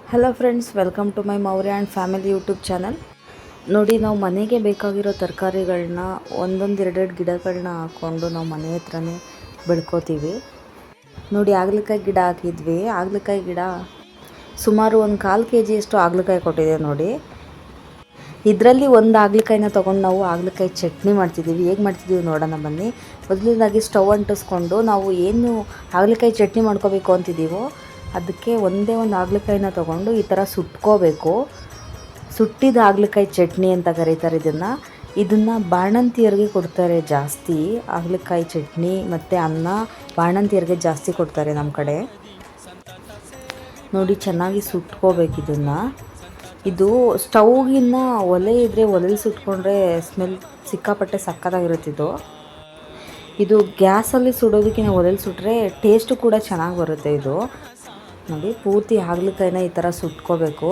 Hello friends, welcome to my Maurya and family YouTube channel. ನೋಡಿ, ನಾವು ಮನೆಗೆ ಬೇಕಾಗಿರೋ ತರಕಾರಿಗಳನ್ನ ಒಂದೊಂದು ಎರಡೆರಡು ಗಿಡಗಳನ್ನ ಹಾಕ್ಕೊಂಡು ನಾವು ಮನೆ ಹತ್ರನೇ ಬೆಳ್ಕೋತೀವಿ. ನೋಡಿ, ಹಾಗಲಕಾಯಿ ಗಿಡ ಹಾಕಿದ್ವಿ. ಹಾಗಲಕಾಯಿ ಗಿಡ ಸುಮಾರು ಒಂದು 1/4 kg ಹಾಗಲಕಾಯಿ ಕೊಟ್ಟಿದೆ. ನೋಡಿ, ಇದರಲ್ಲಿ ಒಂದು ಹಾಗಲಕಾಯಿನ ತೊಗೊಂಡು ನಾವು ಹಾಗಲಕಾಯಿ ಚಟ್ನಿ ಮಾಡ್ತಿದ್ದೀವಿ. ಹೇಗೆ ಮಾಡ್ತಿದ್ದೀವಿ ನೋಡೋಣ ಬನ್ನಿ. ಮೊದಲನೇದಾಗಿ ಸ್ಟವ್ ಅಂಟಿಸ್ಕೊಂಡು ನಾವು ಏನು ಹಾಗಲಕಾಯಿ ಚಟ್ನಿ ಮಾಡ್ಕೋಬೇಕು ಅಂತಿದ್ದೀವೋ ಅದಕ್ಕೆ ಒಂದೇ ಒಂದು ಹಾಗಲಕಾಯಿನ ತೊಗೊಂಡು ಈ ಥರ ಸುಟ್ಕೋಬೇಕು. ಸುಟ್ಟಿದ ಹಾಗಲಕಾಯಿ ಚಟ್ನಿ ಅಂತ ಕರೀತಾರೆ ಇದನ್ನು ಬಾಣಂತಿಯರಿಗೆ ಕೊಡ್ತಾರೆ ಜಾಸ್ತಿ. ಹಾಗಲಕಾಯಿ ಚಟ್ನಿ ಮತ್ತು ಅನ್ನ ಬಾಣಂತಿಯರಿಗೆ ಜಾಸ್ತಿ ಕೊಡ್ತಾರೆ ನಮ್ಮ ಕಡೆ. ನೋಡಿ, ಚೆನ್ನಾಗಿ ಸುಟ್ಕೋಬೇಕು ಇದನ್ನು. ಇದು ಸ್ಟವ್ಗಿನ್ನ ಒಲೆ ಇದ್ದರೆ ಒಲೆಯಲ್ಲಿ ಸುಟ್ಕೊಂಡ್ರೆ ಸ್ಮೆಲ್ ಸಿಕ್ಕಾಪಟ್ಟೆ ಸಕ್ಕತ್ತಾಗಿರುತ್ತಿದ್ದು. ಇದು ಗ್ಯಾಸಲ್ಲಿ ಸುಡೋದಕ್ಕಿಂತ ಒಲೆಯಲ್ಲಿ ಸುಟ್ಟರೆ ಟೇಸ್ಟು ಕೂಡ ಚೆನ್ನಾಗಿ ಬರುತ್ತೆ. ಇದು ನೋಡಿ, ಪೂರ್ತಿ ಹಾಗಲಕಾಯಿನ ಈ ಥರ ಸುಟ್ಕೋಬೇಕು.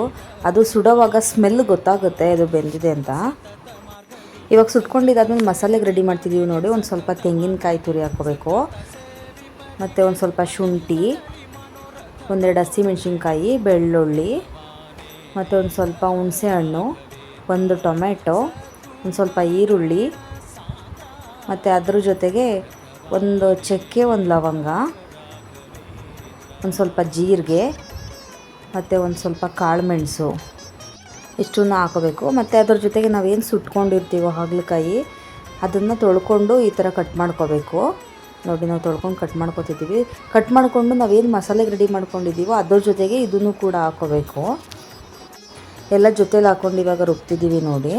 ಅದು ಸುಡೋವಾಗ ಸ್ಮೆಲ್ ಗೊತ್ತಾಗುತ್ತೆ ಇದು ಬೆಂದಿದೆ ಅಂತ. ಇವಾಗ ಸುಟ್ಕೊಂಡಿದ್ದಾದ್ಮೇಲೆ ಮಸಾಲೆಗೆ ರೆಡಿ ಮಾಡ್ತಿದ್ದೀವಿ. ನೋಡಿ, ಒಂದು ಸ್ವಲ್ಪ ತೆಂಗಿನಕಾಯಿ ತುರಿ ಹಾಕ್ಕೋಬೇಕು, ಮತ್ತು ಒಂದು ಸ್ವಲ್ಪ ಶುಂಠಿ, ಒಂದೆರಡು ಹಸಿಮೆಣ್ಸಿನ್ಕಾಯಿ, ಬೆಳ್ಳುಳ್ಳಿ, ಮತ್ತು ಒಂದು ಸ್ವಲ್ಪ ಹುಣಸೆ ಹಣ್ಣು, ಒಂದು ಟೊಮೆಟೊ, ಒಂದು ಸ್ವಲ್ಪ ಈರುಳ್ಳಿ, ಮತ್ತು ಅದ್ರ ಜೊತೆಗೆ ಒಂದು ಚಕ್ಕೆ, ಒಂದು ಲವಂಗ, ಒಂದು ಸ್ವಲ್ಪ ಜೀರಿಗೆ, ಮತ್ತು ಒಂದು ಸ್ವಲ್ಪ ಕಾಳು ಮೆಣಸು ಇಷ್ಟನ್ನು ಹಾಕೋಬೇಕು. ಮತ್ತು ಅದ್ರ ಜೊತೆಗೆ ನಾವೇನು ಸುಟ್ಕೊಂಡಿರ್ತೀವೋ ಹಾಗಲಕಾಯಿ ಅದನ್ನು ತೊಳ್ಕೊಂಡು ಈ ಥರ ಕಟ್ ಮಾಡ್ಕೋಬೇಕು. ನೋಡಿ, ನಾವು ತೊಳ್ಕೊಂಡು ಕಟ್ ಮಾಡ್ಕೊತಿದ್ದೀವಿ. ಕಟ್ ಮಾಡಿಕೊಂಡು ನಾವೇನು ಮಸಾಲೆಗೆ ರೆಡಿ ಮಾಡ್ಕೊಂಡಿದ್ದೀವೋ ಅದ್ರ ಜೊತೆಗೆ ಇದನ್ನು ಕೂಡ ಹಾಕೋಬೇಕು. ಎಲ್ಲ ಜೊತೇಲಿ ಹಾಕ್ಕೊಂಡು ಇವಾಗ ರುಬ್ತಿದ್ದೀವಿ. ನೋಡಿ,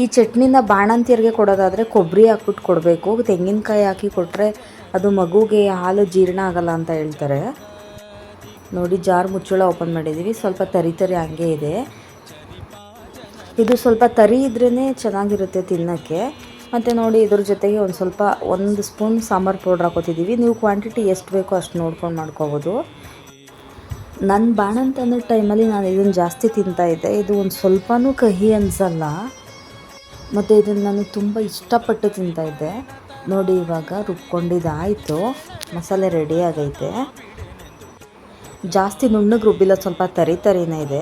ಈ ಚಟ್ನಿನ ಬಾಣಂತಿಯರಿಗೆ ಕೊಡೋದಾದರೆ ಕೊಬ್ಬರಿ ಹಾಕ್ಬಿಟ್ಟು ಕೊಡಬೇಕು. ತೆಂಗಿನಕಾಯಿ ಹಾಕಿ ಕೊಟ್ಟರೆ ಅದು ಮಗುಗೆ ಹಾಲು ಜೀರ್ಣ ಆಗಲ್ಲ ಅಂತ ಹೇಳ್ತಾರೆ. ನೋಡಿ, ಜಾರ್ ಮುಚ್ಚಳ ಓಪನ್ ಮಾಡಿದ್ದೀವಿ. ಸ್ವಲ್ಪ ತರಿ ಹಂಗೆ ಇದೆ. ಇದು ಸ್ವಲ್ಪ ತರಿ ಇದ್ರೇ ಚೆನ್ನಾಗಿರುತ್ತೆ ತಿನ್ನೋಕ್ಕೆ. ಮತ್ತು ನೋಡಿ, ಇದ್ರ ಜೊತೆಗೆ ಒಂದು ಸ್ಪೂನ್ ಸಾಂಬಾರು ಪೌಡ್ರ್ ಹಾಕೋತಿದ್ದೀವಿ. ನೀವು ಕ್ವಾಂಟಿಟಿ ಎಷ್ಟು ಬೇಕೋ ಅಷ್ಟು ನೋಡ್ಕೊಂಡು ಮಾಡ್ಕೋಬೋದು. ನನ್ನ ಬಾಣಂತ ಅನ್ನೋ ಟೈಮಲ್ಲಿ ನಾನು ಇದನ್ನು ಜಾಸ್ತಿ ತಿಂತಾಯಿದ್ದೆ. ಇದು ಒಂದು ಸ್ವಲ್ಪನೂ ಕಹಿ ಅನಿಸಲ್ಲ, ಮತ್ತು ಇದನ್ನು ನಾನು ತುಂಬ ಇಷ್ಟಪಟ್ಟು ತಿಂತಾಯಿದ್ದೆ. ನೋಡಿ, ಇವಾಗ ರುಬ್ಕೊಂಡಿದ್ದಾಯಿತು, ಮಸಾಲೆ ರೆಡಿ ಆಗೈತೆ. ಜಾಸ್ತಿ ನುಣ್ಣಗೆ ರುಬ್ಬಿಲ್ಲ, ಸ್ವಲ್ಪ ತರಿನೇ ಇದೆ.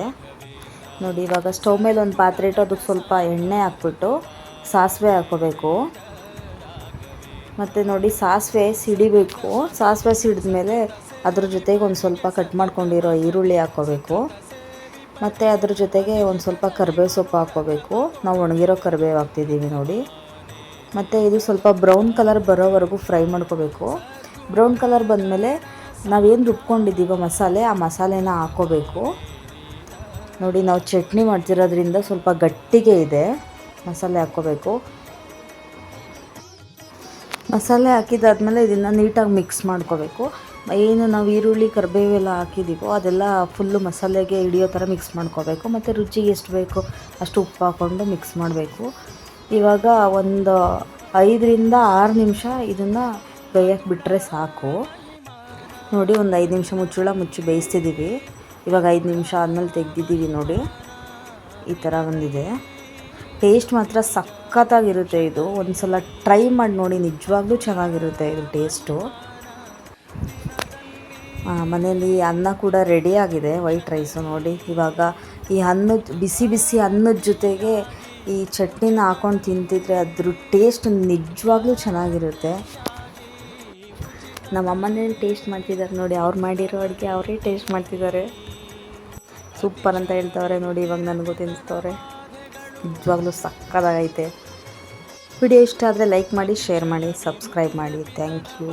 ನೋಡಿ, ಇವಾಗ ಸ್ಟವ್ ಮೇಲೆ ಒಂದು ಪಾತ್ರೆ ಇಟ್ಟು ಅದಕ್ಕೆ ಸ್ವಲ್ಪ ಎಣ್ಣೆ ಹಾಕ್ಬಿಟ್ಟು ಸಾಸಿವೆ ಹಾಕ್ಕೋಬೇಕು. ಮತ್ತು ನೋಡಿ, ಸಾಸಿವೆ ಸಿಡಿಬೇಕು. ಸಾಸಿವೆ ಸಿಡಿದ್ಮೇಲೆ ಅದ್ರ ಜೊತೆಗೆ ಒಂದು ಸ್ವಲ್ಪ ಕಟ್ ಮಾಡ್ಕೊಂಡಿರೋ ಈರುಳ್ಳಿ ಹಾಕ್ಕೋಬೇಕು. ಮತ್ತು ಅದ್ರ ಜೊತೆಗೆ ಒಂದು ಸ್ವಲ್ಪ ಕರಿಬೇವು ಸೊಪ್ಪು ಹಾಕ್ಕೋಬೇಕು. ನಾವು ಒಣಗಿರೋ ಕರಿಬೇವು ಹಾಕ್ತಿದ್ದೀವಿ. ನೋಡಿ, ಮತ್ತು ಇದು ಸ್ವಲ್ಪ ಬ್ರೌನ್ ಕಲರ್ ಬರೋವರೆಗೂ ಫ್ರೈ ಮಾಡ್ಕೋಬೇಕು. ಬ್ರೌನ್ ಕಲರ್ ಬಂದಮೇಲೆ ನಾವೇನು ರುಬ್ಕೊಂಡಿದ್ದೀವೋ ಮಸಾಲೆ, ಆ ಮಸಾಲೆನ ಹಾಕ್ಕೋಬೇಕು. ನೋಡಿ, ನಾವು ಚಟ್ನಿ ಮಾಡ್ತಿರೋದ್ರಿಂದ ಸ್ವಲ್ಪ ಗಟ್ಟಿಗೆ ಇದೆ. ಮಸಾಲೆ ಹಾಕ್ಕೋಬೇಕು. ಮಸಾಲೆ ಹಾಕಿದಾದ್ಮೇಲೆ ಇದನ್ನು ನೀಟಾಗಿ ಮಿಕ್ಸ್ ಮಾಡ್ಕೋಬೇಕು. ಏನು ನಾವು ಈರುಳ್ಳಿ ಕರಿಬೇವೆಲ್ಲ ಹಾಕಿದ್ದೀವೋ ಅದೆಲ್ಲ ಫುಲ್ಲು ಮಸಾಲೆಗೆ ಹಿಡಿಯೋ ಥರ ಮಿಕ್ಸ್ ಮಾಡ್ಕೋಬೇಕು. ಮತ್ತು ರುಚಿಗೆ ಎಷ್ಟು ಬೇಕೋ ಅಷ್ಟು ಉಪ್ಪು ಹಾಕ್ಕೊಂಡು ಮಿಕ್ಸ್ ಮಾಡಬೇಕು. ಇವಾಗ ಒಂದು 5ರಿಂದ 6 ನಿಮಿಷ ಇದನ್ನು ಬೇಯಕ್ಕೆ ಬಿಟ್ಟರೆ ಸಾಕು. ನೋಡಿ, ಒಂದು 5 ನಿಮಿಷ ಮುಚ್ಚಳ ಮುಚ್ಚಿ ಬೇಯಿಸ್ತಿದ್ದೀವಿ. ಇವಾಗ 5 ನಿಮಿಷ ಆದಮೇಲೆ ತೆಗೆದಿದ್ದೀವಿ. ನೋಡಿ, ಈ ಥರ ಬಂದಿದೆ. ಟೇಸ್ಟ್ ಮಾತ್ರ ಸಖತ್ತಾಗಿರುತ್ತೆ. ಇದು ಒಂದು ಸಲ ಟ್ರೈ ಮಾಡಿ ನೋಡಿ, ನಿಜವಾಗ್ಲೂ ಚೆನ್ನಾಗಿರುತ್ತೆ ಇದು ಟೇಸ್ಟು. ಮನೇಲಿ ಅನ್ನ ಕೂಡ ರೆಡಿಯಾಗಿದೆ, ವೈಟ್ ರೈಸು. ನೋಡಿ, ಇವಾಗ ಈ ಬಿಸಿ ಬಿಸಿ ಅನ್ನದ ಜೊತೆಗೆ ಈ ಚಟ್ನಿನ ಹಾಕ್ಕೊಂಡು ತಿಂತಿದ್ರೆ ಅದ್ರ ಟೇಸ್ಟ್ ನಿಜವಾಗ್ಲೂ ಚೆನ್ನಾಗಿರುತ್ತೆ. ನಮ್ಮ ಅಮ್ಮನೇಲಿ ಟೇಸ್ಟ್ ಮಾಡ್ತಿದ್ದಾರೆ ನೋಡಿ, ಅವ್ರು ಮಾಡಿರೋ ಅಡುಗೆ ಅವರೇ ಟೇಸ್ಟ್ ಮಾಡ್ತಿದ್ದಾರೆ. ಸೂಪರ್ ಅಂತ ಹೇಳ್ತವ್ರೆ. ನೋಡಿ, ಇವಾಗ ನನಗೂ ತಿನ್ನಿಸ್ತವ್ರೆ. ನಿಜವಾಗ್ಲೂ ಸಕ್ಕತ್ತಾಗೈತೆ. ವಿಡಿಯೋ ಇಷ್ಟ ಆದರೆ ಲೈಕ್ ಮಾಡಿ, ಶೇರ್ ಮಾಡಿ, ಸಬ್ಸ್ಕ್ರೈಬ್ ಮಾಡಿ. Thank you.